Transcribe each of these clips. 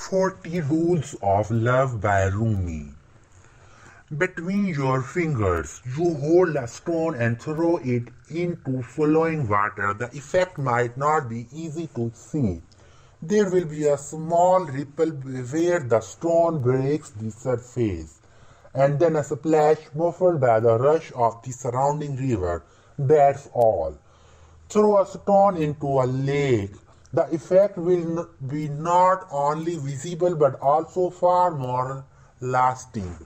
40 Rules of Love by Rumi. Between your fingers, you hold a stone and throw it into flowing water. The effect might not be easy to see. There will be a small ripple where the stone breaks the surface, and then a splash muffled by the rush of the surrounding river. That's all. Throw a stone into a lake. The effect will be not only visible but also far more lasting.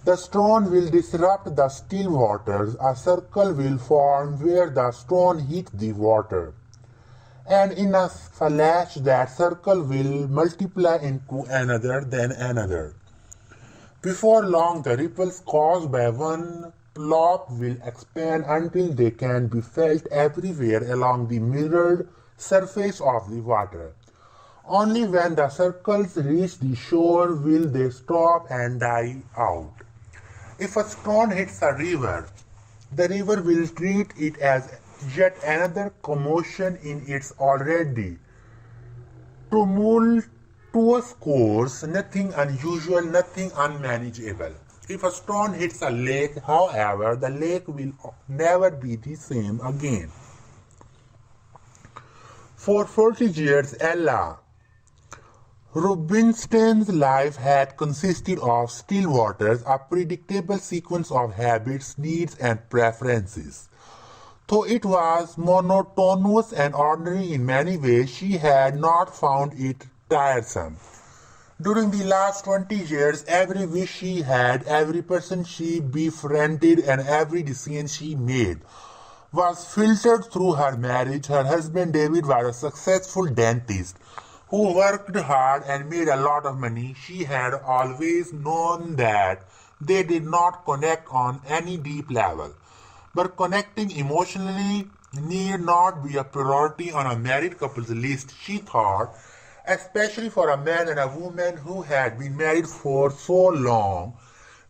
The stone will disrupt the still waters. A circle will form where the stone hits the water. And in a flash, that circle will multiply into another, then another. Before long, the ripples caused by one plop will expand until they can be felt everywhere along the mirrored surface of the water. Only when the circles reach the shore will they stop and die out. If a stone hits a river, the river will treat it as yet another commotion in its already tumultuous course, nothing unusual, nothing unmanageable. If a stone hits a lake, however, the lake will never be the same again. For 40 years, Ella Rubinstein's life had consisted of still waters, a predictable sequence of habits, needs, and preferences. Though it was monotonous and ordinary in many ways, she had not found it tiresome. During the last 20 years, every wish she had, every person she befriended, and every decision she made was filtered through her marriage. Her husband David was a successful dentist who worked hard and made a lot of money. She had always known that they did not connect on any deep level. But connecting emotionally need not be a priority on a married couple's list, she thought, especially for a man and a woman who had been married for so long.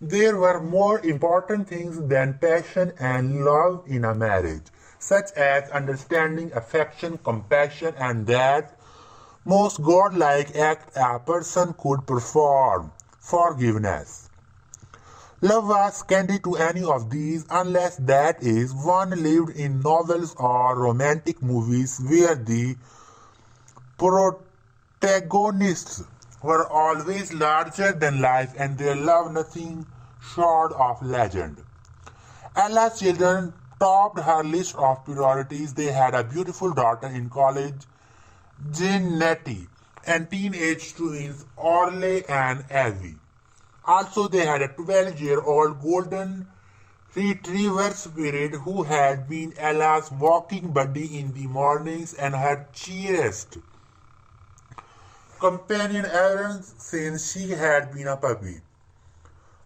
There were more important things than passion and love in a marriage, such as understanding, affection, compassion, and that most godlike act a person could perform, forgiveness. Love was secondary to any of these, unless that is, one lived in novels or romantic movies where the protagonists were always larger than life and their love nothing short of legend. Ella's children topped her list of priorities. They had a beautiful daughter in college, Jeanette, and teenage twins Orle and Evie. Also, they had a 12-year-old golden retriever spirit who had been Ella's walking buddy in the mornings and her cheeriest companion ever since she had been a puppy.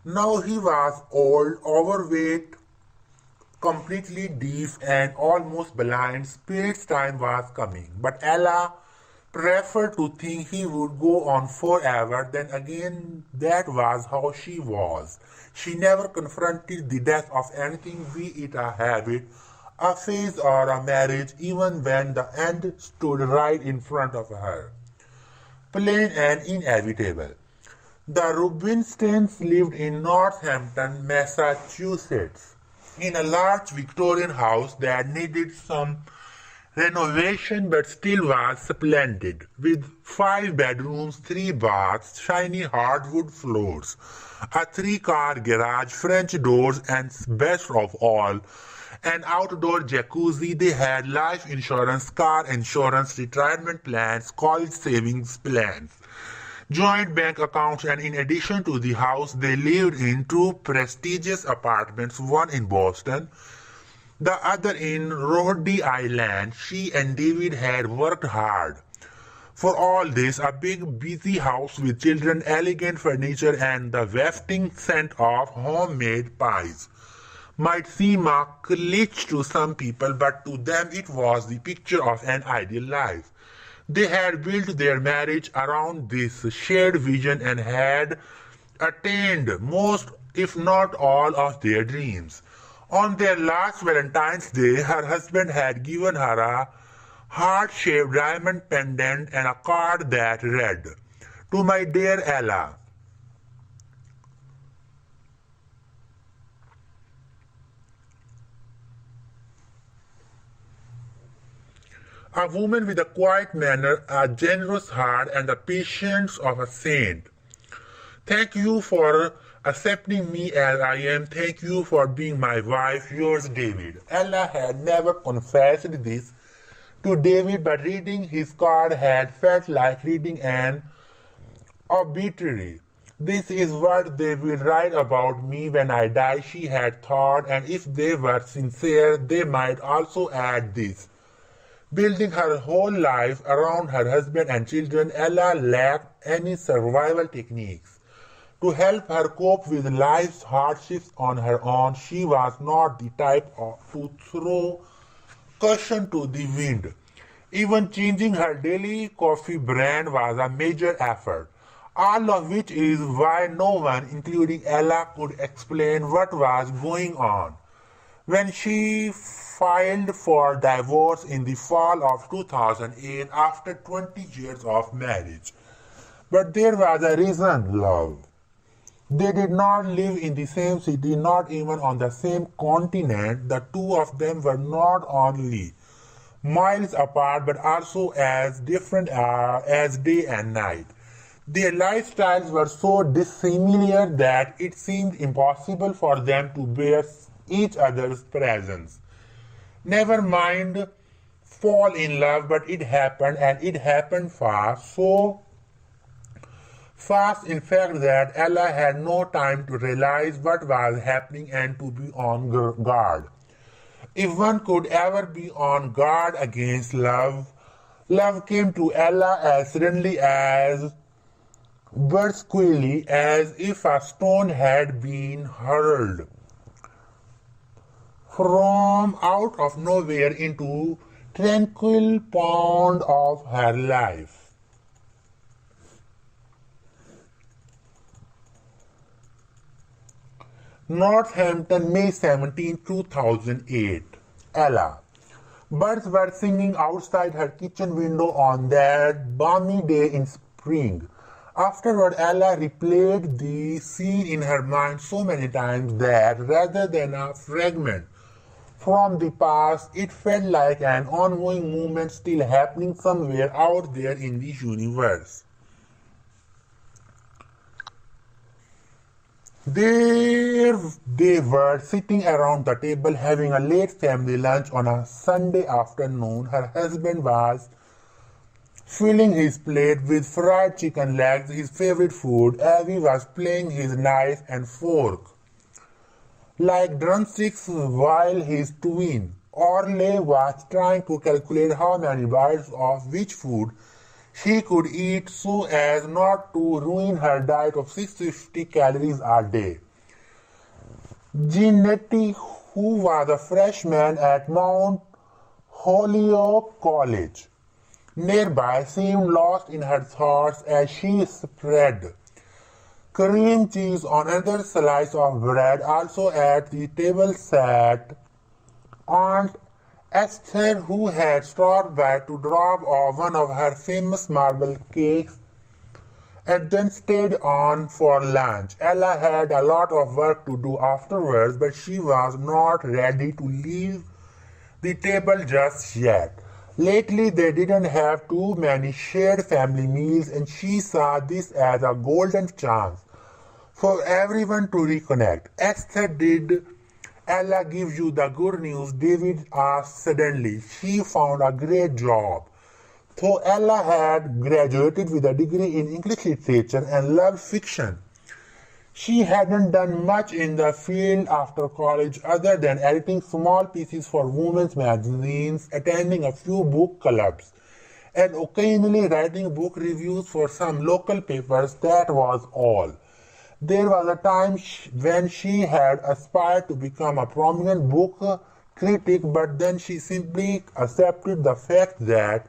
Now he was old, overweight, completely deaf, and almost blind. Spirit's time was coming, but Ella preferred to think he would go on forever. Then again, that was how she was. She never confronted the death of anything, be it a habit, a phase, or a marriage, even when the end stood right in front of her, plain and inevitable. The Rubinsteins lived in Northampton, Massachusetts, in a large Victorian house that needed some renovation but still was splendid, with 5 bedrooms, 3 baths, shiny hardwood floors, a 3-car garage, French doors, and best of all, an outdoor jacuzzi. They had life insurance, car insurance, retirement plans, college savings plans, joint bank accounts, and in addition to the house, they lived in 2 prestigious apartments, one in Boston, the other in Rhode Island. She and David had worked hard for all this. A big, busy house with children, elegant furniture, and the wafting scent of homemade pies might seem a glitch to some people, but to them it was the picture of an ideal life. They had built their marriage around this shared vision and had attained most, if not all, of their dreams. On their last Valentine's Day, her husband had given her a heart-shaped diamond pendant and a card that read, "To my dear Ella, a woman with a quiet manner, a generous heart, and the patience of a saint. Thank you for accepting me as I am. Thank you for being my wife, yours David." Ella had never confessed this to David, but reading his card had felt like reading an obituary. "This is what they will write about me when I die," she had thought, and if they were sincere, they might also add this. Building her whole life around her husband and children, Ella lacked any survival techniques. To help her cope with life's hardships on her own, she was not the type to throw caution to the wind. Even changing her daily coffee brand was a major effort, all of which is why no one, including Ella, could explain what was going on. When she filed for divorce in the fall of 2008 after 20 years of marriage. But there was a reason, love. They did not live in the same city, not even on the same continent. The two of them were not only miles apart but also as different as day and night. Their lifestyles were so dissimilar that it seemed impossible for them to bear each other's presence. Never mind fall in love, but it happened, and it happened fast, so fast in fact that Ella had no time to realize what was happening and to be on guard. If one could ever be on guard against love, love came to Ella as suddenly as brusquely as if a stone had been hurled from out of nowhere into tranquil pond of her life. Northampton, May 17, 2008. Ella. Birds were singing outside her kitchen window on that balmy day in spring. Afterward, Ella replayed the scene in her mind so many times that, rather than a fragment from the past, it felt like an ongoing movement still happening somewhere out there in the universe. There they were, sitting around the table having a late family lunch on a Sunday afternoon. Her husband was filling his plate with fried chicken legs, his favorite food. Abby was playing his knife and fork like drumsticks while his twin, Orle, was trying to calculate how many bites of which food she could eat so as not to ruin her diet of 650 calories a day. Giannetti, who was a freshman at Mount Holyoke College nearby, seemed lost in her thoughts as she spread cream cheese on another slice of bread. Also at the table sat Aunt Esther, who had stopped by to drop off one of her famous marble cakes and then stayed on for lunch. Ella had a lot of work to do afterwards, but she was not ready to leave the table just yet. Lately, they didn't have too many shared family meals, and she saw this as a golden chance for everyone to reconnect. Esther, did Ella give you the good news? David asked suddenly. She found a great job. Though Ella had graduated with a degree in English literature and loved fiction, she hadn't done much in the field after college other than editing small pieces for women's magazines, attending a few book clubs, and occasionally writing book reviews for some local papers. That was all. There was a time when she had aspired to become a prominent book critic, but then she simply accepted the fact that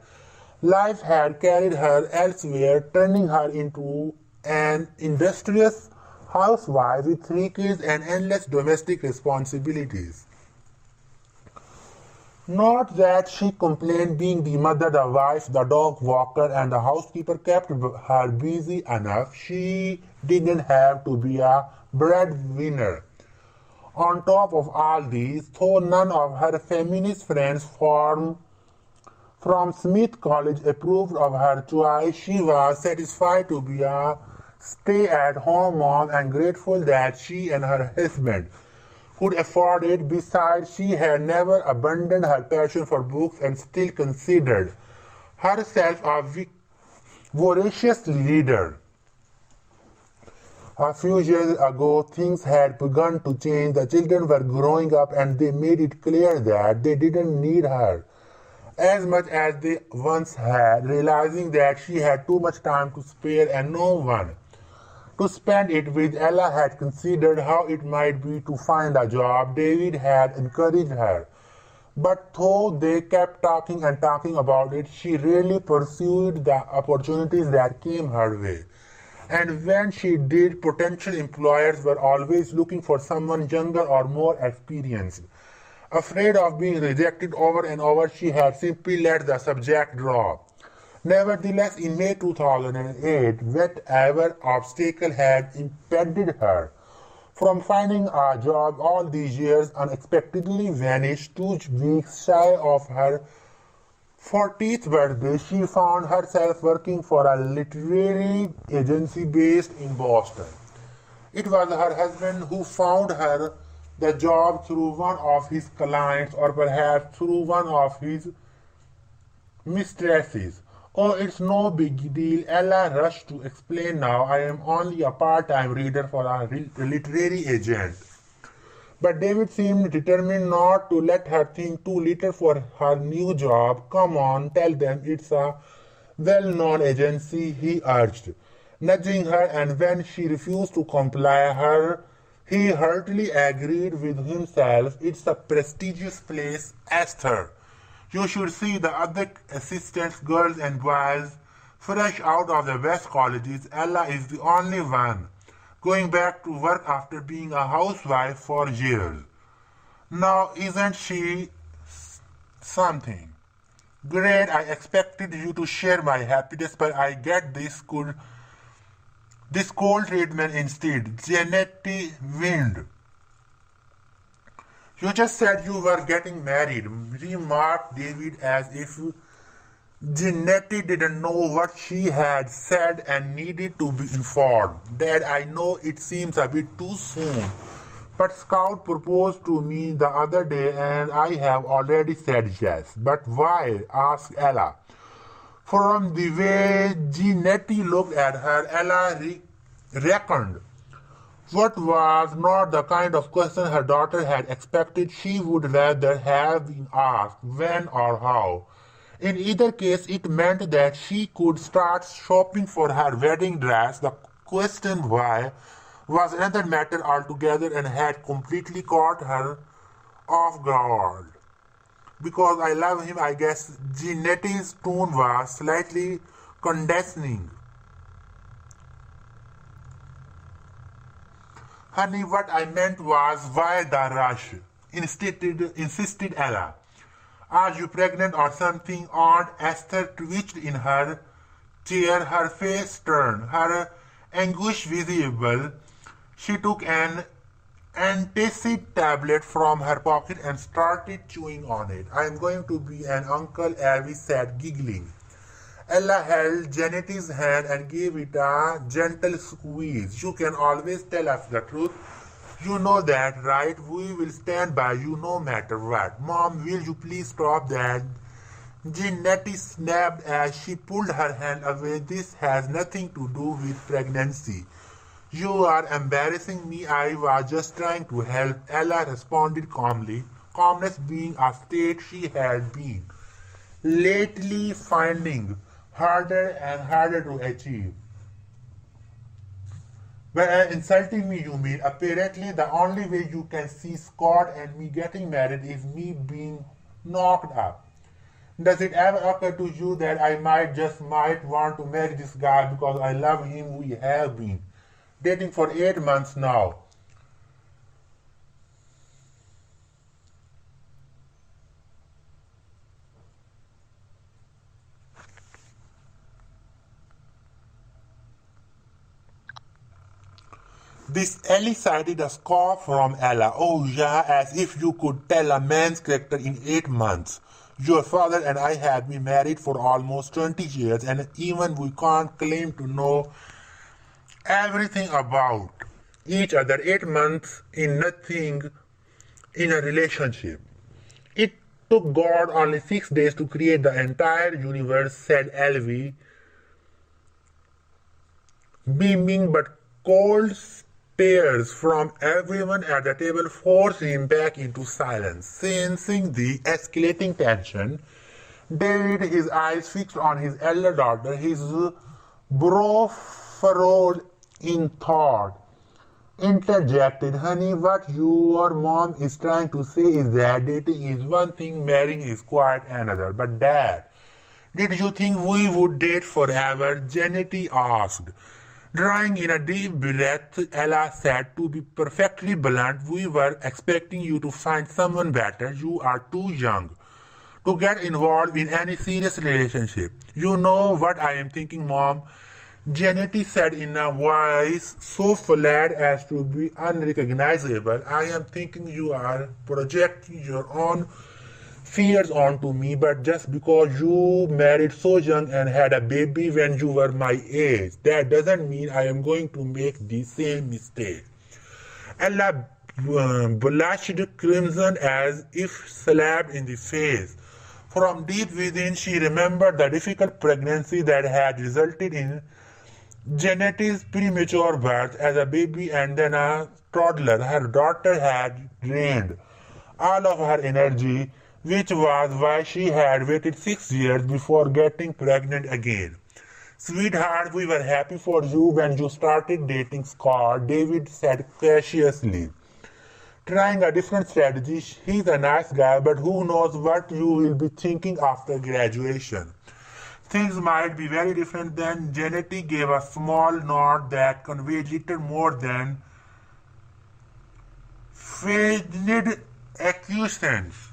life had carried her elsewhere, turning her into an industrious housewife with 3 kids and endless domestic responsibilities. Not that she complained being the mother, the wife, the dog walker, and the housekeeper kept her busy enough. She didn't have to be a breadwinner. On top of all these, though none of her feminist friends from Smith College approved of her choice, she was satisfied to be a stay-at-home mom and grateful that she and her husband could afford it. Besides, she had never abandoned her passion for books and still considered herself a voracious reader. A few years ago, things had begun to change. The children were growing up and they made it clear that they didn't need her as much as they once had, realizing that she had too much time to spare and no one to spend it with. Ella had considered how it might be to find a job. David had encouraged her. But though they kept talking and talking about it, she rarely pursued the opportunities that came her way. And when she did, potential employers were always looking for someone younger or more experienced. Afraid of being rejected over and over, she had simply let the subject drop. Nevertheless, in May 2008, whatever obstacle had impeded her from finding a job all these years unexpectedly vanished. 2 weeks shy of her 40th birthday, she found herself working for a literary agency based in Boston. It was her husband who found her the job through one of his clients or perhaps through one of his mistresses. Oh, it's no big deal, Ella rushed to explain now. I am only a part-time reader for a literary agent. But David seemed determined not to let her think too little for her new job. Come on, tell them it's a well-known agency, he urged, nudging her, and when she refused to comply, he heartily agreed with himself. It's a prestigious place, Esther. You should see the other assistants, girls and boys, fresh out of the best colleges. Ella is the only one going back to work after being a housewife for years. Now, isn't she something? Great, I expected you to share my happiness, but I get this cold treatment instead. Janetti wind. You just said you were getting married, remarked David as if Janetti didn't know what she had said and needed to be informed. Dad, I know it seems a bit too soon, but Scout proposed to me the other day and I have already said yes. But why? Asked Ella. From the way Janetti looked at her, Ella reckoned what was not the kind of question her daughter had expected. She would rather have been asked when or how. In either case, it meant that she could start shopping for her wedding dress. The question why was another matter altogether and had completely caught her off guard. Because I love him, I guess. Janetti's tone was slightly condescending. Honey, what I meant was, why the rush? Insisted Ella. Are you pregnant or something? Aunt Esther twitched in her chair, her face turned, her anguish visible. She took an antacid tablet from her pocket and started chewing on it. I am going to be an uncle, Abby said, giggling. Ella held Janetti's hand and gave it a gentle squeeze. You can always tell us the truth. You know that, right? We will stand by you no matter what. Mom, will you please stop that? Janetti snapped as she pulled her hand away. This has nothing to do with pregnancy. You are embarrassing me. I was just trying to help, Ella responded calmly, calmness being a state she had been lately finding harder and harder to achieve. By insulting me, you mean? Apparently, the only way you can see Scott and me getting married is me being knocked up. Does it ever occur to you that I might want to marry this guy because I love him? We have been dating for 8 months now. This elicited a scoff from Ella. Oh yeah, as if you could tell a man's character in 8 months. Your father and I have been married for almost 20 years and even we can't claim to know everything about each other. 8 months in nothing in a relationship. It took God only 6 days to create the entire universe, said Elvi, beaming, but cold stares from everyone at the table forced him back into silence. Sensing the escalating tension, David, his eyes fixed on his elder daughter, his brow furrowed in thought, interjected, Honey, what your mom is trying to say is that dating is one thing, marrying is quite another. But Dad, did you think we would date forever? Janet asked. Drawing in a deep breath, Ella said, To be perfectly blunt, we were expecting you to find someone better. You are too young to get involved in any serious relationship. You know what I am thinking, Mom? Janet said in a voice so flat as to be unrecognizable. I am thinking you are projecting your own fears onto me, but just because you married so young and had a baby when you were my age, that doesn't mean I am going to make the same mistake. Ella blushed crimson as if slapped in the face. From deep within, she remembered the difficult pregnancy that had resulted in Janet's premature birth as a baby and then a toddler. Her daughter had drained all of her energy, which was why she had waited 6 years before getting pregnant again. Sweetheart, we were happy for you when you started dating Scott, David said cautiously. Trying a different strategy, he's a nice guy, but who knows what you will be thinking after graduation. Things might be very different then. Janet gave a small nod that conveyed little more than feigned acquiescence.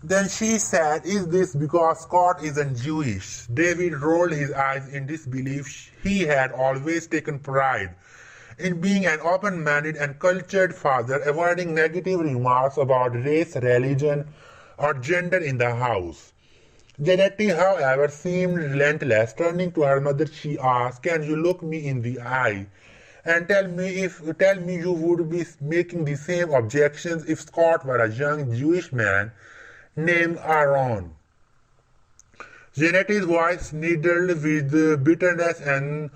Then she said, Is this because Scott isn't Jewish? David rolled his eyes in disbelief. He had always taken pride in being an open-minded and cultured father, avoiding negative remarks about race, religion, or gender in the house. Janet, however, seemed relentless. Turning to her mother, she asked, Can you look me in the eye and tell me you would be making the same objections if Scott were a young Jewish man named Aaron? Janet's voice needled with bitterness and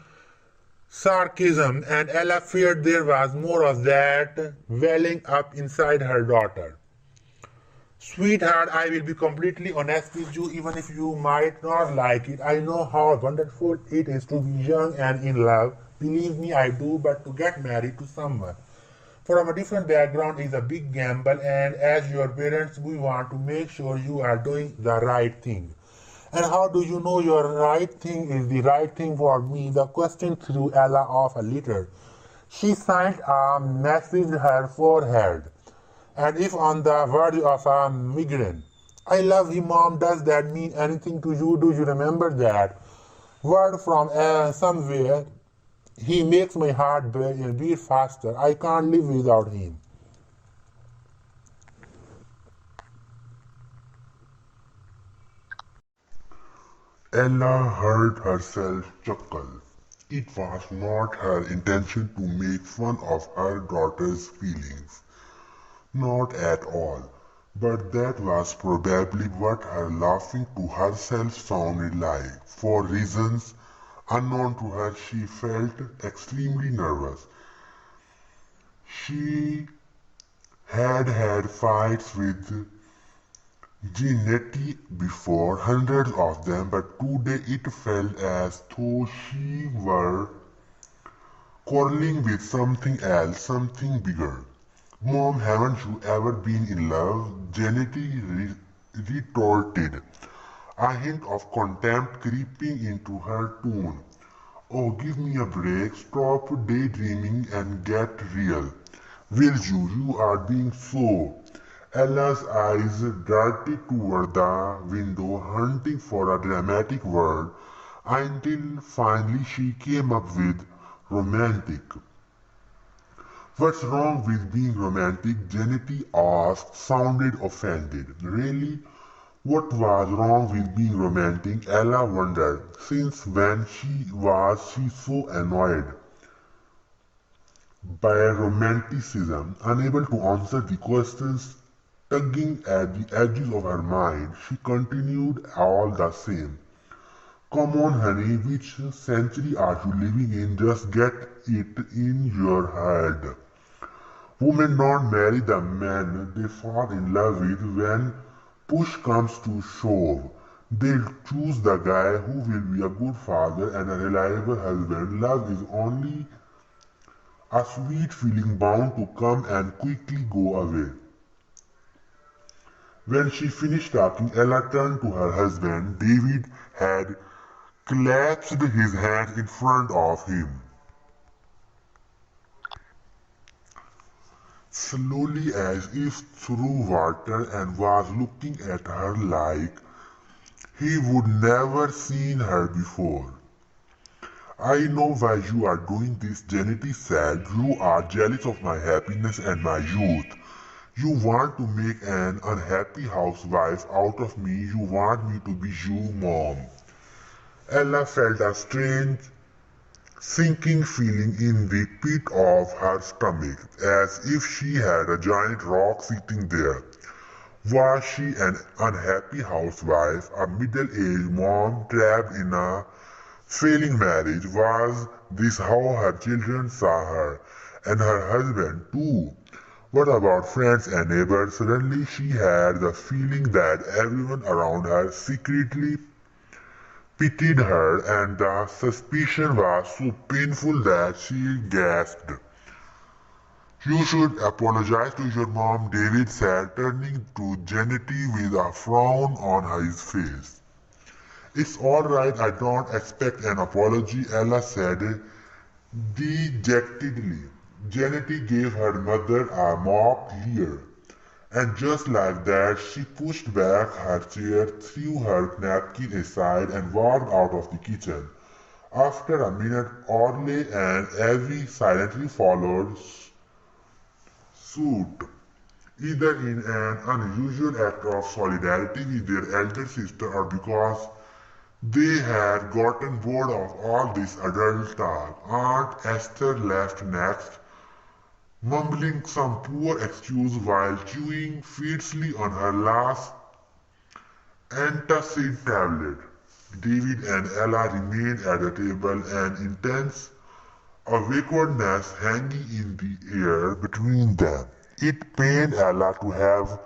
sarcasm, and Ella feared there was more of that welling up inside her daughter. Sweetheart, I will be completely honest with you, even if you might not like it. I know how wonderful it is to be young and in love. Believe me, I do, but to get married to someone from a different background is a big gamble, and as your parents, we want to make sure you are doing the right thing. And how do you know your right thing is the right thing for me? The question threw Ella off a little. She signed a message her forehead, and if on the verge of a migraine. I love him, Mom. Does that mean anything to you? Do you remember that word from somewhere? He makes my heart beat faster. I can't live without him. Ella heard herself chuckle. It was not her intention to make fun of her daughter's feelings. Not at all. But that was probably what her laughing to herself sounded like. For reasons unknown to her, she felt extremely nervous. She had had fights with Giannetti before, hundreds of them, but today it felt as though she were quarreling with something else, something bigger. Mom, haven't you ever been in love? Giannetti retorted, a hint of contempt creeping into her tone. Oh, give me a break. Stop daydreaming and get real. Will you? You are being so. Ella's eyes darted toward the window, hunting for a dramatic word, until finally she came up with, romantic. What's wrong with being romantic? Janity asked, sounded offended. Really? What was wrong with being romantic? Ella wondered. Since when was she so annoyed by romanticism, unable to answer the questions tugging at the edges of her mind, she continued all the same. Come on, honey, which century are you living in? Just get it in your head. Women don't marry the men they fall in love with when push comes to shove. They'll choose the guy who will be a good father and a reliable husband. Love is only a sweet feeling bound to come and quickly go away. When she finished talking, Ella turned to her husband. David had clasped his hands in front of him. Slowly as if through water, and was looking at her like he would never seen her before. I know why you are doing this, Janity said. You are jealous of my happiness and my youth. You want to make an unhappy housewife out of me. You want me to be you, Mom. Ella felt a strange sinking feeling in the pit of her stomach, as if she had a giant rock sitting there. Was she an unhappy housewife, a middle-aged mom trapped in a failing marriage? Was this how her children saw her, and her husband too? What about friends and neighbors? Suddenly she had the feeling that everyone around her secretly pitied her, and the suspicion was so painful that she gasped. You should apologize to your mom, David said, turning to Janity with a frown on his face. It's all right, I don't expect an apology, Ella said dejectedly. Janity gave her mother a mock leer, and just like that she pushed back her chair, threw her napkin aside, and walked out of the kitchen. After a minute, Orley and Evie silently followed suit, either in an unusual act of solidarity with their elder sister or because they had gotten bored of all this adult talk. Aunt Esther left next, mumbling some poor excuse while chewing fiercely on her last antacid tablet. David and Ella remained at the table, an intense awkwardness hanging in the air between them. It pained Ella to have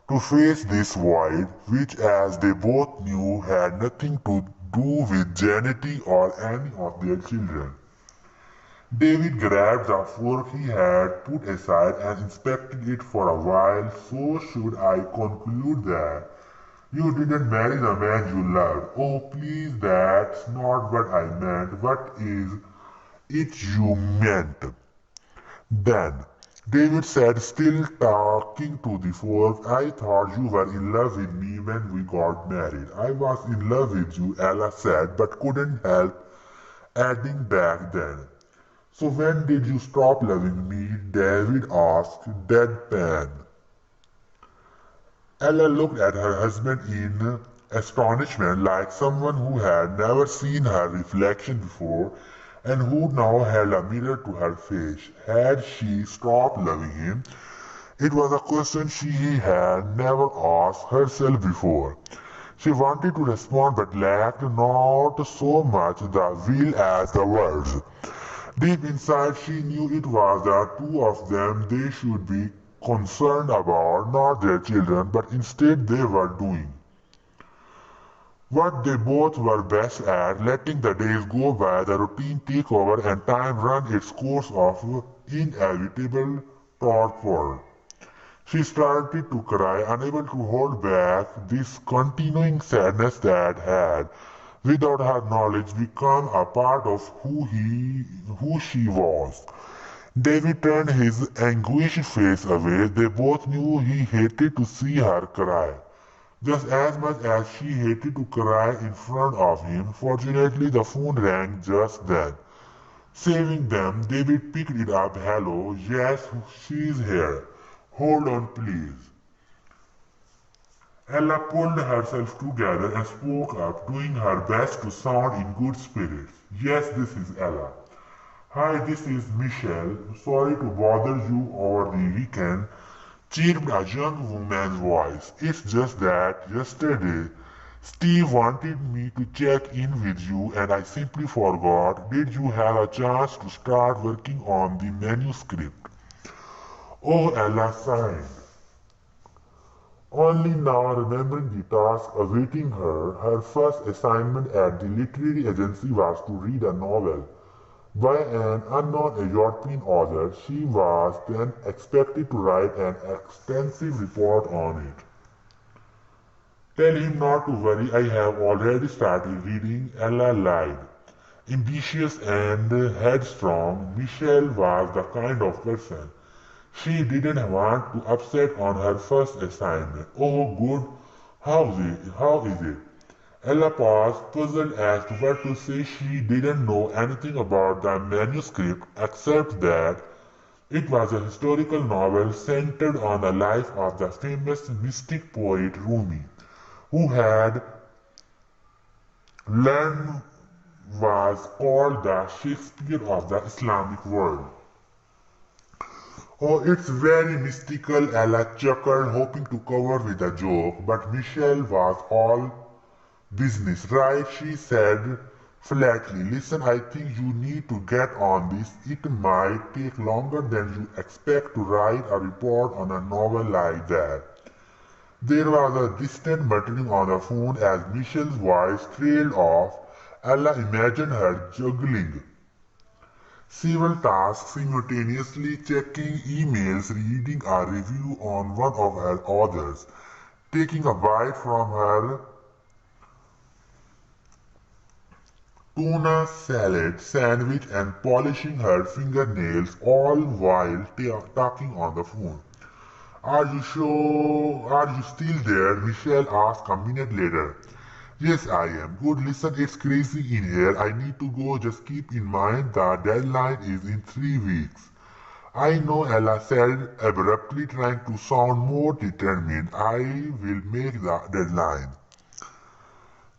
to face this void, which, as they both knew, had nothing to do with Janity or any of their children. David grabbed the fork he had put aside and inspected it for a while. So should I conclude that you didn't marry the man you loved? Oh, please, that's not what I meant. What is it you meant? Then, David said, still talking to the fork, I thought you were in love with me when we got married. I was in love with you, Ella said, but couldn't help adding back then. So when did you stop loving me? David asked, deadpan. Ella looked at her husband in astonishment, like someone who had never seen her reflection before and who now held a mirror to her face. Had she stopped loving him? It was a question she had never asked herself before. She wanted to respond but lacked not so much the will as the words. Deep inside she knew it was the two of them they should be concerned about, not their children, but instead they were doing what they both were best at, letting the days go by, the routine take over, and time run its course of inevitable torpor. She started to cry, unable to hold back this continuing sadness that had, without her knowledge, become a part of who she was. David turned his anguished face away. They both knew he hated to see her cry, just as much as she hated to cry in front of him. Fortunately, the phone rang just then. Saving them, David picked it up. Hello, yes, she's here. Hold on, please. Ella pulled herself together and spoke up, doing her best to sound in good spirits. Yes, this is Ella. Hi, this is Michelle. Sorry to bother you over the weekend, chirped a young woman's voice. It's just that yesterday Steve wanted me to check in with you and I simply forgot. Did you have a chance to start working on the manuscript? Oh, Ella sighed. Only now remembering the task awaiting her, her first assignment at the literary agency was to read a novel by an unknown European author. She was then expected to write an extensive report on it. Tell him not to worry, I have already started reading, Ella lied. Ambitious and headstrong, Michelle was the kind of person she didn't want to upset on her first assignment. Oh good, how is it? Ella paused, puzzled as to what to say. She didn't know anything about the manuscript except that it was a historical novel centered on the life of the famous mystic poet Rumi, who had learned was called the Shakespeare of the Islamic world. Oh, it's very mystical, Ella chuckled, hoping to cover with a joke, but Michelle was all business, right? She said flatly. Listen, I think you need to get on this. It might take longer than you expect to write a report on a novel like that. There was a distant muttering on the phone as Michelle's voice trailed off. Ella imagined her juggling several tasks simultaneously, checking emails, reading a review on one of her authors, taking a bite from her tuna salad sandwich and polishing her fingernails, all while talking on the phone. Are you sure? Are you still there? Michelle asked a minute later. Yes, I am. Good, listen, it's crazy in here. I need to go. Just keep in mind the deadline is in 3 weeks. I know, Ella said abruptly, trying to sound more determined. I will make the deadline.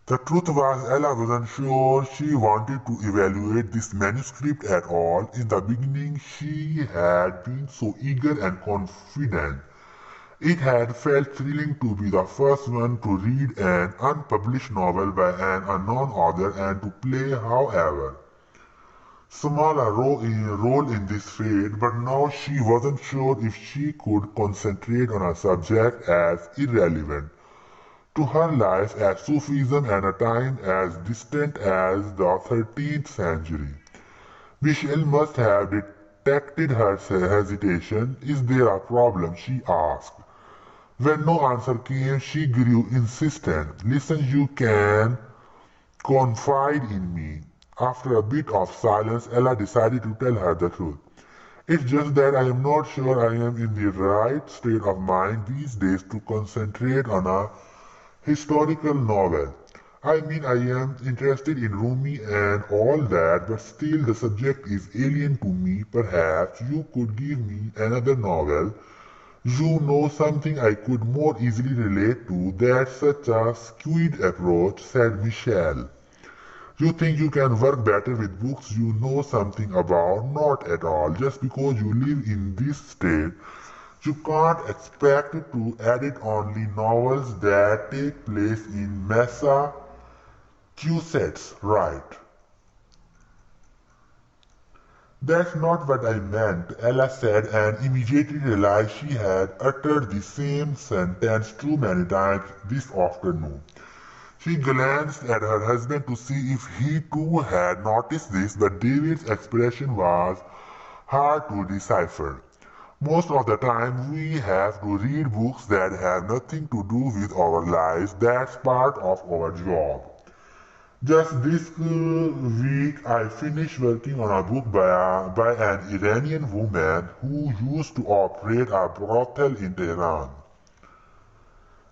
The truth was, Ella wasn't sure she wanted to evaluate this manuscript at all. In the beginning, she had been so eager and confident. It had felt thrilling to be the first one to read an unpublished novel by an unknown author and to play, however small a role in this fate, but now she wasn't sure if she could concentrate on a subject as irrelevant to her life as Sufism and a time as distant as the 13th century. Michelle must have detected her hesitation. Is there a problem? She asked. When no answer came, she grew insistent. Listen, you can confide in me. After a bit of silence, Ella decided to tell her the truth. It's just that I am not sure I am in the right state of mind these days to concentrate on a historical novel. I mean, I am interested in Rumi and all that, but still the subject is alien to me. Perhaps you could give me another novel. You know, something I could more easily relate to. That's such a skewed approach, said Michelle. You think you can work better with books you know something about? Not at all. Just because you live in this state, you can't expect to edit only novels that take place in Massachusetts, right? That's not what I meant, Ella said, and immediately realized she had uttered the same sentence too many times this afternoon. She glanced at her husband to see if he too had noticed this, but David's expression was hard to decipher. Most of the time we have to read books that have nothing to do with our lives. That's part of our job. Just this week I finished working on a book by an Iranian woman who used to operate a brothel in Tehran.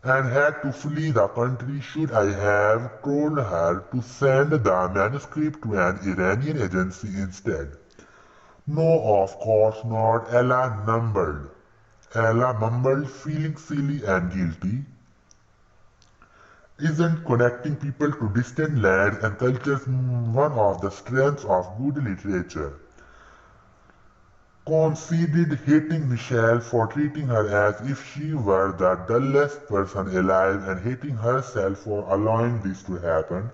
and had to flee the country. Should I have told her to send the manuscript to an Iranian agency instead? No, of course not, Ella mumbled, feeling silly and guilty. Isn't connecting people to distant lands and cultures one of the strengths of good literature? Conceded, hating Michelle for treating her as if she were the dullest person alive and hating herself for allowing this to happen.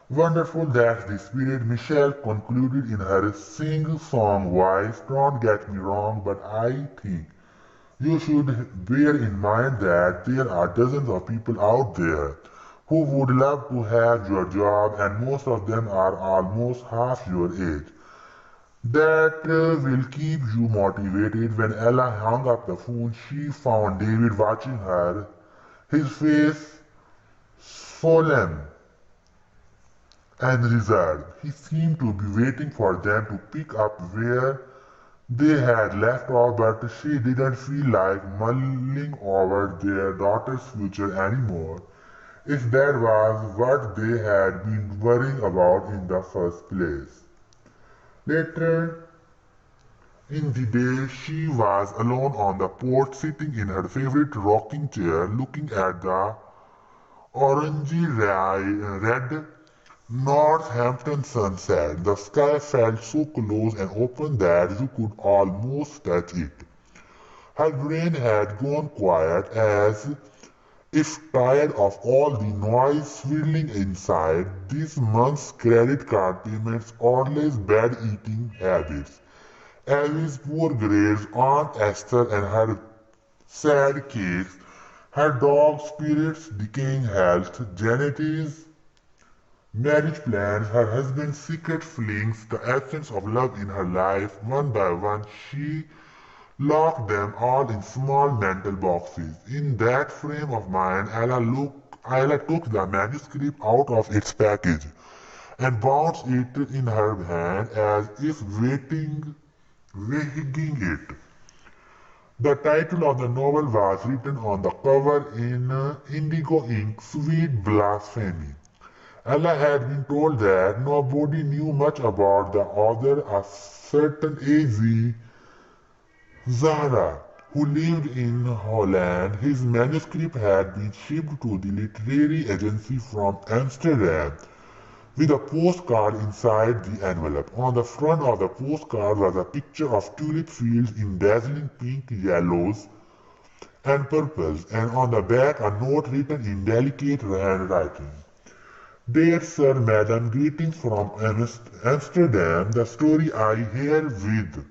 Wonderful, that's the spirit, Michelle concluded in her sing-song voice. Don't get me wrong, but I think you should bear in mind that there are dozens of people out there who would love to have your job, and most of them are almost half your age. That will keep you motivated. When Ella hung up the phone, she found David watching her, his face solemn and reserved. He seemed to be waiting for them to pick up where they had left off, but she didn't feel like mulling over their daughter's future anymore, if that was what they had been worrying about in the first place. Later in the day, she was alone on the porch, sitting in her favorite rocking chair, looking at the orangey red Northampton sunset. The sky felt so close and open that you could almost touch it. Her brain had gone quiet, as if tired of all the noise swirling inside. This month's credit card payments, Orley's bad eating habits, Abby's poor grades, Aunt Esther and her sad case, her dog spirits, decaying health, Janet's marriage plans, her husband's secret flings, the absence of love in her life. One by one, she locked them all in small mental boxes. In that frame of mind, Ayla took the manuscript out of its package and bounced it in her hand as if weighing it. The title of the novel was written on the cover in indigo ink, Sweet Blasphemy. Ella had been told that nobody knew much about the author, a certain A.Z. Zahra, who lived in Holland. His manuscript had been shipped to the literary agency from Amsterdam, with a postcard inside the envelope. On the front of the postcard was a picture of tulip fields in dazzling pink, yellows, and purples, and on the back a note written in delicate handwriting. Dear Sir, Madam, greetings from Amsterdam. The story I herewith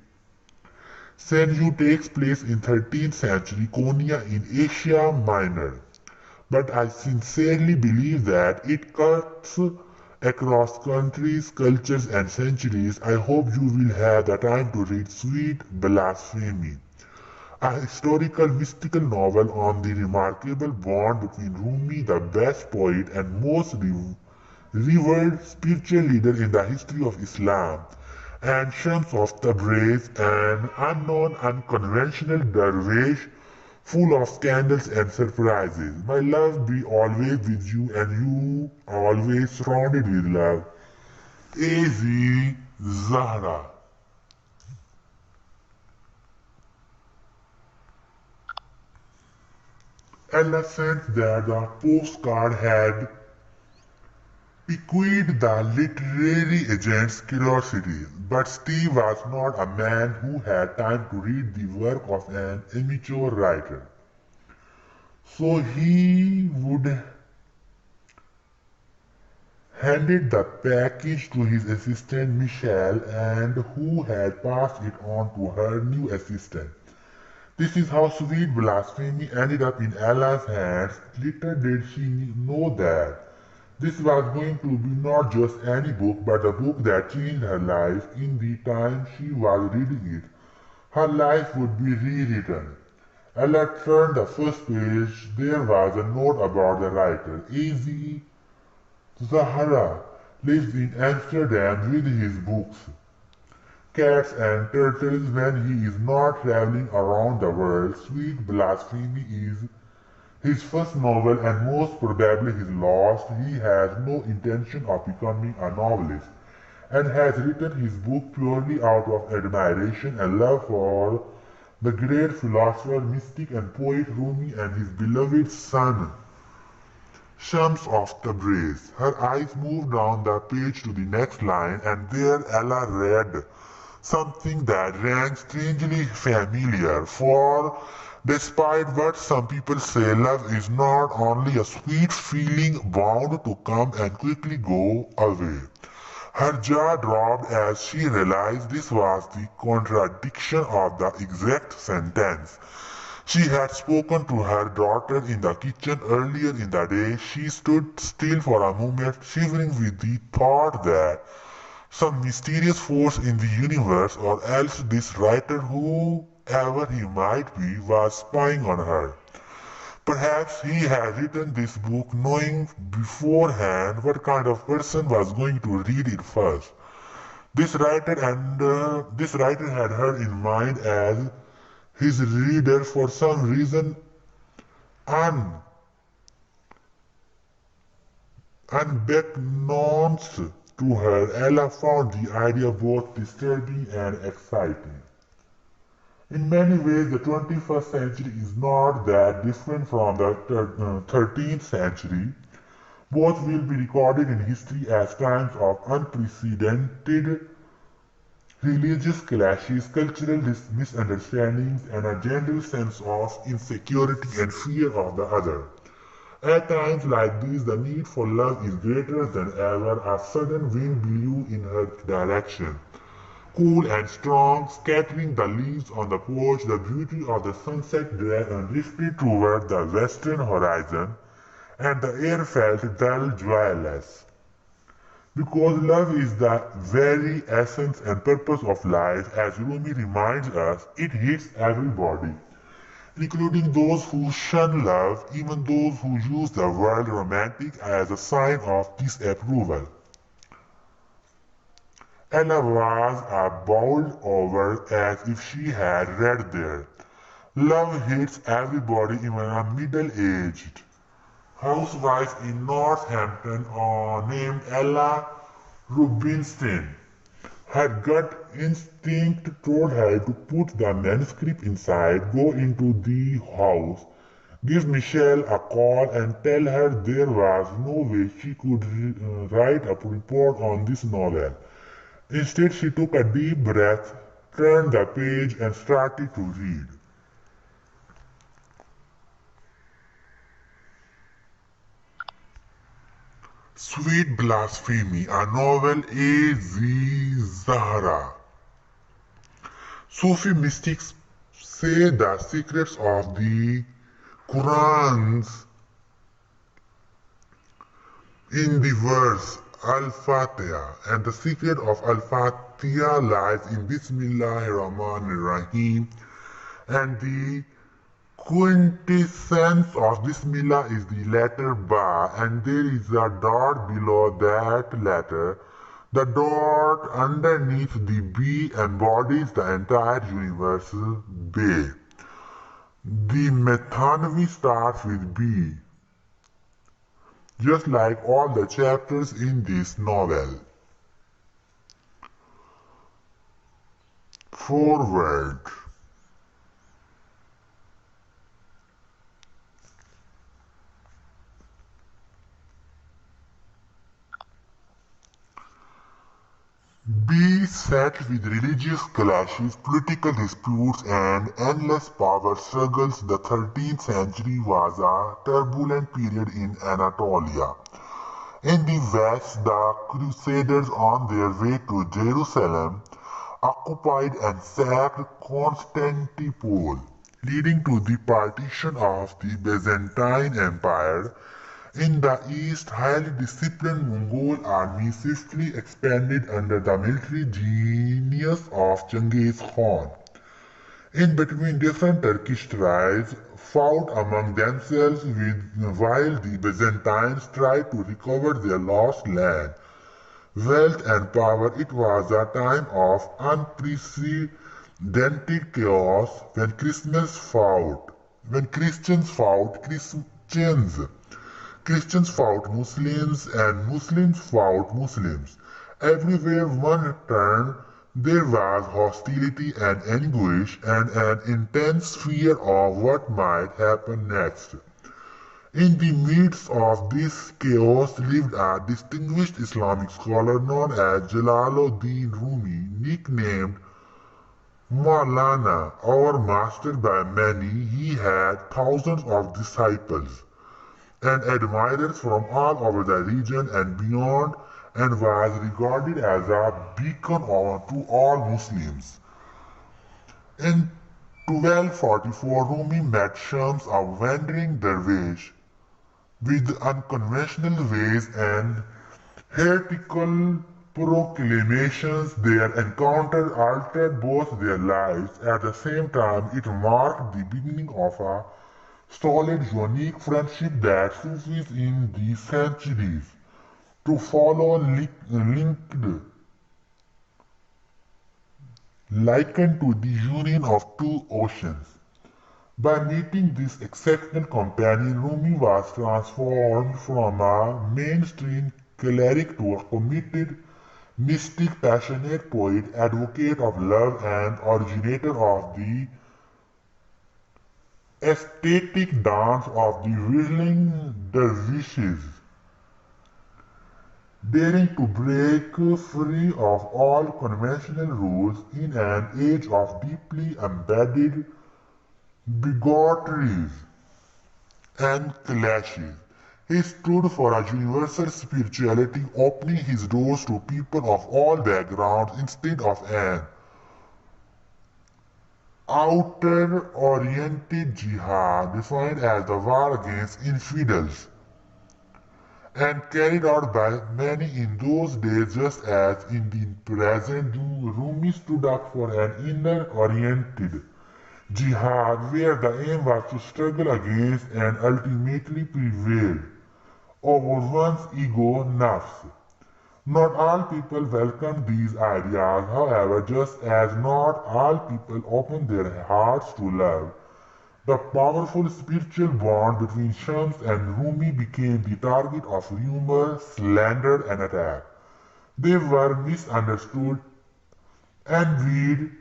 send you takes place in 13th century Konya in Asia Minor, but I sincerely believe that it cuts across countries, cultures and centuries. I hope you will have the time to read Sweet Blasphemy, a historical mystical novel on the remarkable bond between Rumi, the best poet and most revered spiritual leader in the history of Islam, and Shams Tabrizi, an unknown, unconventional dervish full of scandals and surprises. My love be always with you, and you always surrounded with love. A.Z. Zahra. Ella sensed that the postcard had piqued the literary agent's curiosity, but Steve was not a man who had time to read the work of an amateur writer. So he would handed the package to his assistant Michelle, and who had passed it on to her new assistant. This is how Sweet Blasphemy ended up in Ella's hands. Little did she know that this was going to be not just any book, but a book that changed her life. In the time she was reading it, her life would be rewritten. Ella turned the first page. There was a note about the writer. A.Z. Zahra lives in Amsterdam with his books, cats and turtles when he is not traveling around the world. Sweet Blasphemy is His first novel and most probably his last, he has no intention of becoming a novelist and has written his book purely out of admiration and love for the great philosopher, mystic and poet Rumi and his beloved son Shams Tabrizi. Her eyes moved down the page to the next line and there Ella read something that rang strangely familiar, for despite what some people say, love is not only a sweet feeling bound to come and quickly go away. Her jaw dropped as she realized this was the contradiction of the exact sentence. She had spoken to her daughter in the kitchen earlier in the day. She stood still for a moment, shivering with the thought that some mysterious force in the universe, or else this writer, whoever he might be, was spying on her. Perhaps he had written this book knowing beforehand what kind of person was going to read it first. This writer had her in mind as his reader for some reason unbeknownst to her. Ella found the idea both disturbing and exciting. In many ways, the 21st century is not that different from the 13th century. Both will be recorded in history as times of unprecedented religious clashes, cultural misunderstandings, and a general sense of insecurity and fear of the other. At times like these, the need for love is greater than ever. A sudden wind blew in her direction, cool and strong, scattering the leaves on the porch. The beauty of the sunset drifted toward the western horizon, and the air felt dull, joyless. Because love is the very essence and purpose of life, as Rumi reminds us, it hits everybody, including those who shun love, even those who use the word romantic as a sign of disapproval. Ella was bowled over as if she had read there. Love hits everybody, even a middle-aged housewife in Northampton named Ella Rubinstein. Her gut instinct told her to put the manuscript inside, go into the house, give Michelle a call and tell her there was no way she could write a report on this novel. Instead, she took a deep breath, turned the page and started to read. Sweet Blasphemy, a novel A.Z. Zahra. Sufi mystics say the secrets of the Quran's in the verse Al-Fatiha, and the secret of Al-Fatiha lies in Bismillahir Rahmanir Rahim, and the quintessence of Bismillah is the letter Ba, and there is a dot below that letter. The dot underneath the B embodies the entire universal Bay. The Methanavi starts with B, just like all the chapters in this novel. Forward. Beset with religious clashes, political disputes, and endless power struggles, the 13th century was a turbulent period in Anatolia. In the west, the Crusaders on their way to Jerusalem occupied and sacked Constantinople, leading to the partition of the Byzantine Empire. In the east, highly disciplined Mongol armies swiftly expanded under the military genius of Genghis Khan. In between, different Turkish tribes fought among themselves while the Byzantines tried to recover their lost land, wealth and power. It was a time of unprecedented chaos when Christmas fought when Christians fought Christians. Christians fought Muslims and Muslims fought Muslims. Everywhere one turned, there was hostility and anguish and an intense fear of what might happen next. In the midst of this chaos lived a distinguished Islamic scholar known as Jalal-Ud-Din Rumi, nicknamed Maulana, or master by many. He had thousands of disciples and admirers from all over the region and beyond, and was regarded as a beacon to all Muslims. In 1244, Rumi met Shams, a wandering dervish with unconventional ways and heretical proclamations. Their encounter altered both their lives. At the same time, it marked the beginning of a solid, unique friendship that Sufis in the centuries to follow likened to the union of two oceans. By meeting this exceptional companion, Rumi was transformed from a mainstream cleric to a committed, mystic, passionate poet, advocate of love, and originator of the aesthetic dance of the whirling dervishes. Daring to break free of all conventional rules in an age of deeply embedded bigotries and clashes. He stood for a universal spirituality, opening his doors to people of all backgrounds instead of an outer-oriented jihad defined as the war against infidels, and carried out by many in those days just as in the present. Rumi stood up for an inner-oriented jihad where the aim was to struggle against and ultimately prevail over one's ego nafs. Not all people welcomed these ideas, however, just as not all people opened their hearts to love. The powerful spiritual bond between Shams and Rumi became the target of rumor, slander, and attack. They were misunderstood, envied,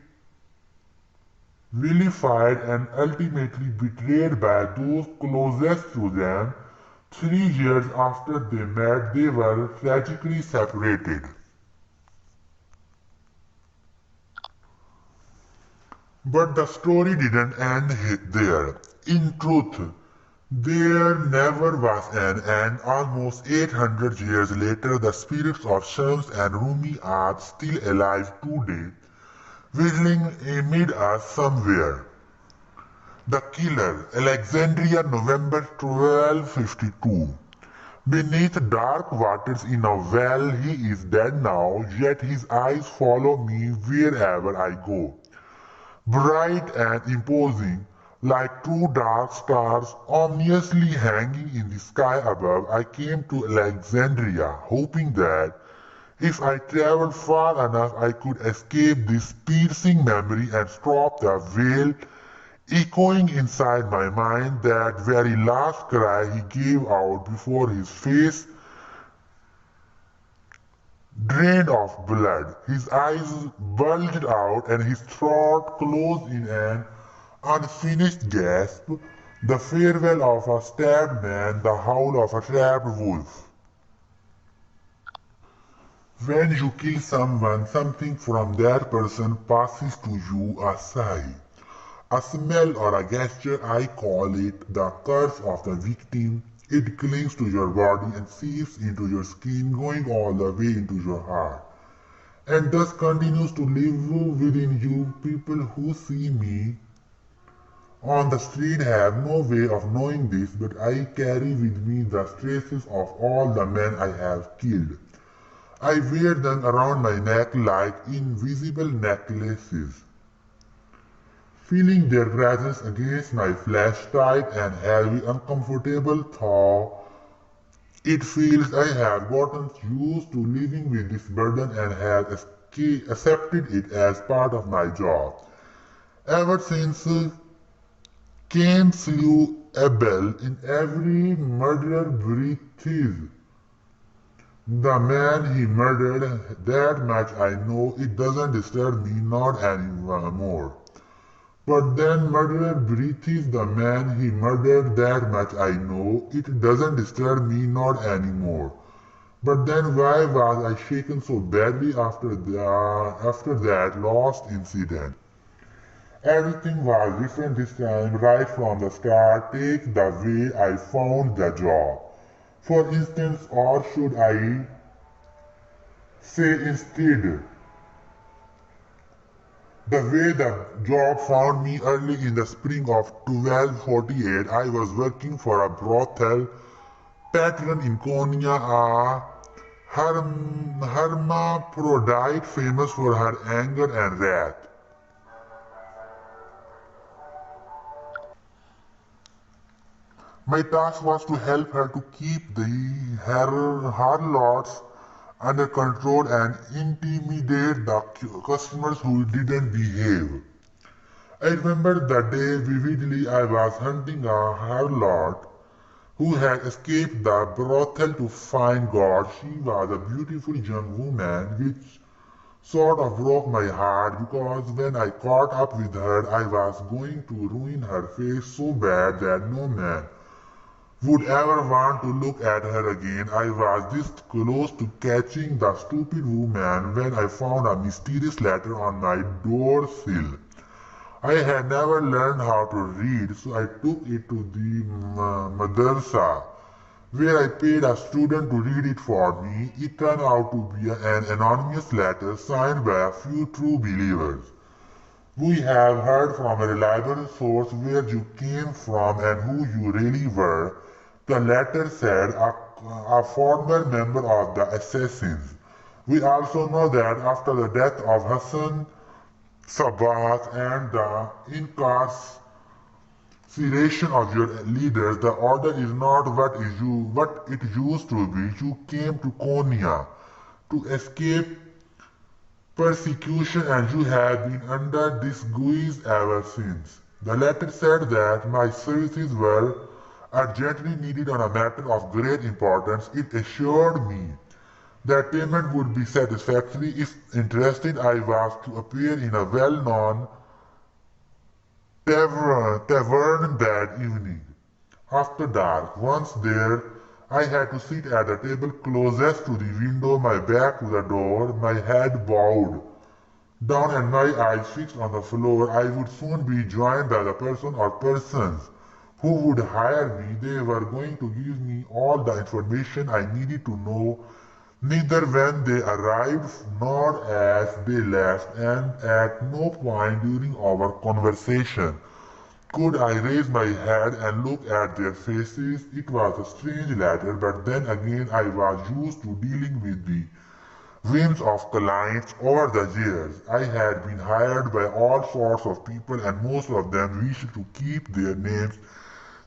vilified, and ultimately betrayed by those closest to them. 3 years after they met, they were tragically separated. But the story didn't end there. In truth, there never was an end. Almost 800 years later, the spirits of Shams and Rumi are still alive today, whistling amid us somewhere. The Killer, Alexandria, November 1252. Beneath dark waters in a well, he is dead now, yet his eyes follow me wherever I go. Bright and imposing, like two dark stars ominously hanging in the sky above, I came to Alexandria, hoping that if I traveled far enough I could escape this piercing memory and stop the wail echoing inside my mind, that very last cry he gave out before his face drained of blood. His eyes bulged out and his throat closed in an unfinished gasp, the farewell of a stabbed man, the howl of a trapped wolf. When you kill someone, something from that person passes to you, a sigh, a smell, or a gesture. I call it the curse of the victim. It clings to your body and seeps into your skin, going all the way into your heart, and thus continues to live within you. People who see me on the street have no way of knowing this, but I carry with me the traces of all the men I have killed. I wear them around my neck like invisible necklaces, feeling their presence against my flesh, tight and heavy, uncomfortable though it feels. I have gotten used to living with this burden and have accepted it as part of my job. Ever since Cain slew Abel, in every murderer breathes. The man he murdered, that much I know, it doesn't disturb me not anymore. But then murderer breathes, the man he murdered, that much I know, it doesn't disturb me not anymore. But then why was I shaken so badly after that lost incident? Everything was different this time, right from the start. Take the way I found the job, for instance, or should I say instead, the way the job found me early in the spring of 1248. I was working for a brothel patron in Konya, a hermaphrodite famous for her anger and wrath. My task was to help her to keep her harlots under control and intimidate the customers who didn't behave. I remember the day vividly. I was hunting a harlot who had escaped the brothel to find God. She was a beautiful young woman, which sort of broke my heart because when I caught up with her, I was going to ruin her face so bad that no man would ever want to look at her again. I was this close to catching the stupid woman when I found a mysterious letter on my door sill. I had never learned how to read, so I took it to the madrasa, where I paid a student to read it for me. It turned out to be an anonymous letter signed by a few true believers. We have heard from a reliable source where you came from and who you really were. The letter said, a former member of the assassins. We also know that after the death of Hassan Sabat and the incarceration of your leaders, the order is not what it used to be. You came to Konya to escape persecution and you have been under disguise ever since. The letter said that my services were urgently needed on a matter of great importance. It assured me that payment would be satisfactory. If interested, I was to appear in a well-known tavern that evening. After dark, once there, I had to sit at the table closest to the window, my back to the door, my head bowed down and my eyes fixed on the floor. I would soon be joined by the person or persons who would hire me. They were going to give me all the information I needed to know, neither when they arrived nor as they left, and at no point during our conversation could I raise my head and look at their faces. It was a strange letter, but then again I was used to dealing with the whims of clients over the years. I had been hired by all sorts of people and most of them wished to keep their names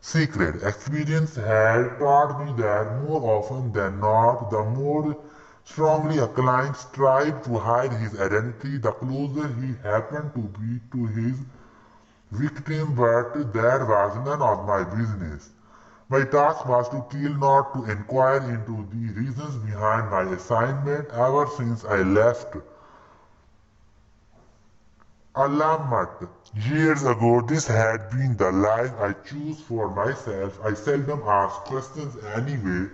secret. Experience had taught me that more often than not, the more strongly a client strived to hide his identity, the closer he happened to be to his victim, but that was none of my business. My task was to kill, not to inquire into the reasons behind my assignment. Ever since I left Alamat years ago, this had been the life I chose for myself. I seldom ask questions anyway.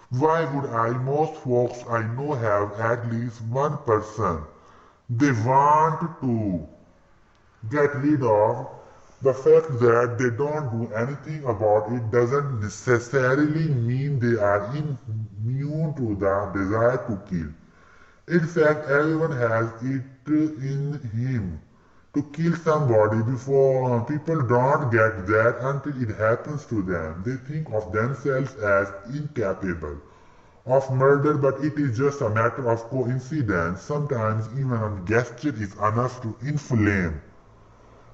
Why would I? Most folks I know have at least one person they want to get rid of. The fact that they don't do anything about it doesn't necessarily mean they are immune to the desire to kill. In fact, everyone has it in him to kill somebody. Before people don't get that until it happens to them. They think of themselves as incapable of murder, but it is just a matter of coincidence. Sometimes even a gesture is enough to inflame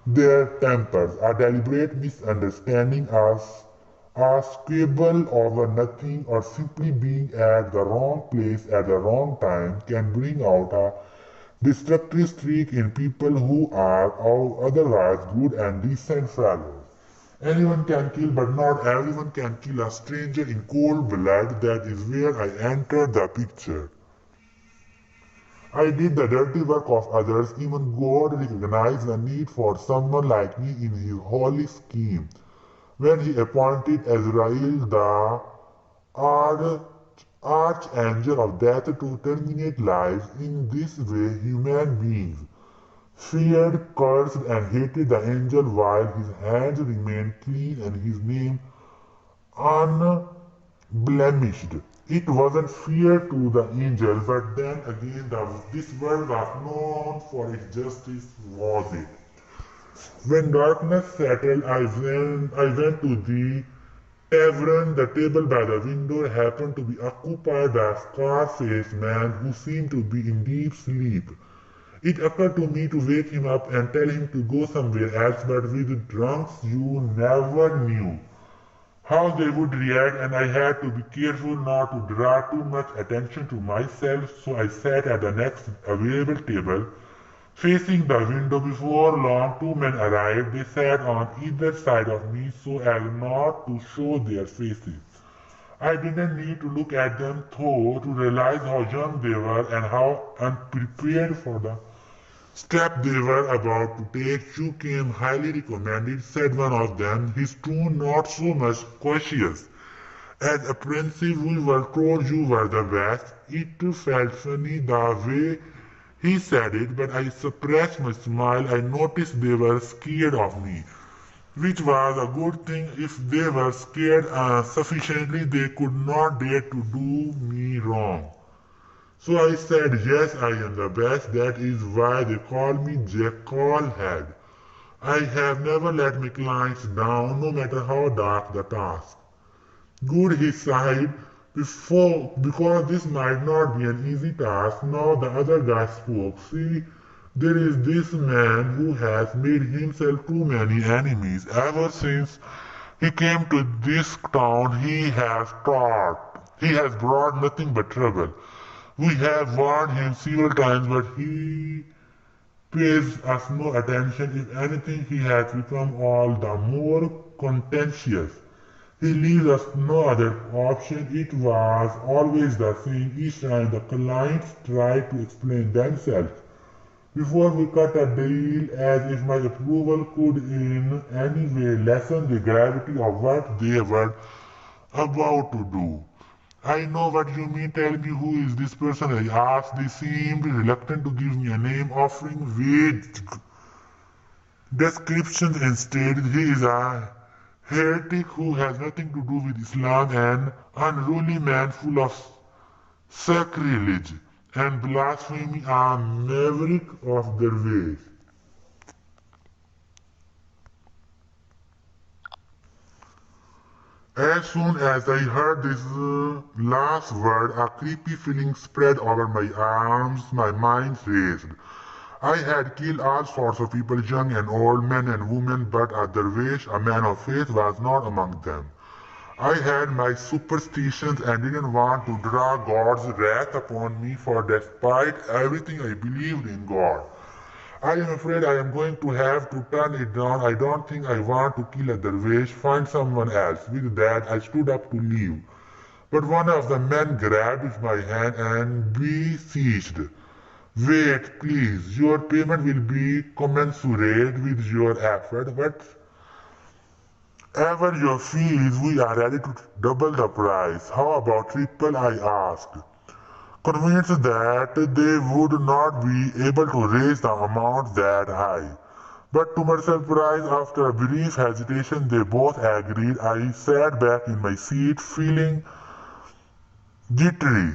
their tempers. A deliberate misunderstanding, a squabble over nothing, or simply being at the wrong place at the wrong time can bring out a destructive streak in people who are otherwise good and decent fellows. Anyone can kill, but not everyone can kill a stranger in cold blood. That is where I entered the picture. I did the dirty work of others. Even God recognized the need for someone like me in his holy scheme. When he appointed Azrael, the arch- archangel of death, to terminate lives, in this way human beings feared, cursed, and hated the angel while his hands remained clean and his name unblemished. It wasn't fear to the angel, but then again this world was known for its justice, was it? When darkness settled, I went to the tavern. The table by the window happened to be occupied by a scar-faced man who seemed to be in deep sleep. It occurred to me to wake him up and tell him to go somewhere else, but with drunks you never knew how they would react, and I had to be careful not to draw too much attention to myself, so I sat at the next available table, facing the window. Before long, two men arrived. They sat on either side of me so as not to show their faces. I didn't need to look at them, though, to realize how young they were and how unprepared for the step they were about to take. "You came highly recommended," said one of them, his tone not so much cautious as apprehensive. "We were told you were the best." It felt funny the way he said it, but I suppressed my smile. I noticed they were scared of me, which was a good thing. If they were scared sufficiently, they could not dare to do me wrong. So I said, "Yes, I am the best. That is why they call me Jackal-head. I have never let my clients down, no matter how dark the task." "Good," he sighed, because this might not be an easy task. Now the other guy spoke. "See, there is this man who has made himself too many enemies. Ever since he came to this town, he has brought nothing but trouble. We have warned him several times, but he pays us no attention. If anything, he has become all the more contentious. He leaves us no other option." It was always the same. Each time the clients tried to explain themselves before we cut a deal, as if my approval could in any way lessen the gravity of what they were about to do. "I know what you mean. Tell me, who is this person?" I asked. They seemed reluctant to give me a name, offering vague descriptions instead. "He is a heretic who has nothing to do with Islam, an unruly man full of sacrilege and blasphemy, a maverick of their ways." As soon as I heard this last word, a creepy feeling spread over my arms. My mind raced. I had killed all sorts of people, young and old, men and women, but a dervish, a man of faith, was not among them. I had my superstitions and didn't want to draw God's wrath upon me, for despite everything I believed in God. "I am afraid I am going to have to turn it down. I don't think I want to kill a dervish. Find someone else." With that, I stood up to leave. But one of the men grabbed my hand and beseeched, "Wait, please. Your payment will be commensurate with your effort. Whatever your fee is, we are ready to double the price." "How about triple?" I asked, convinced that they would not be able to raise the amount that high. But to my surprise, after a brief hesitation, they both agreed. I sat back in my seat, feeling jittery.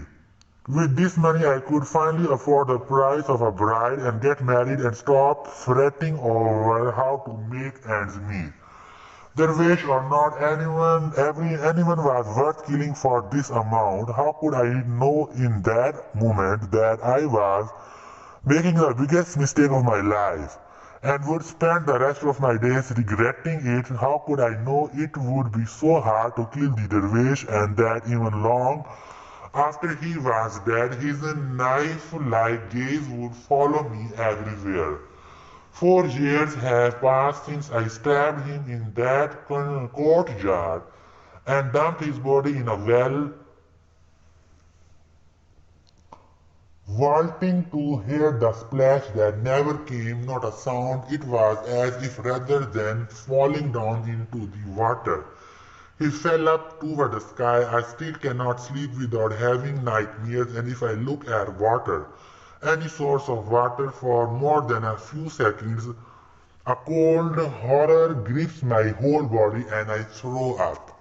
With this money, I could finally afford the price of a bride and get married and stop fretting over how to make ends meet. Dervish or not, anyone was worth killing for this amount. How could I know in that moment that I was making the biggest mistake of my life and would spend the rest of my days regretting it? How could I know it would be so hard to kill the dervish, and that even long after he was dead, his knife-like gaze would follow me everywhere? 4 years have passed since I stabbed him in that courtyard and dumped his body in a well. Vaulting to hear the splash that never came, not a sound, it was as if rather than falling down into the water, he fell up toward the sky. I still cannot sleep without having nightmares, and if I look at water, any source of water for more than a few seconds, a cold horror grips my whole body and I throw up.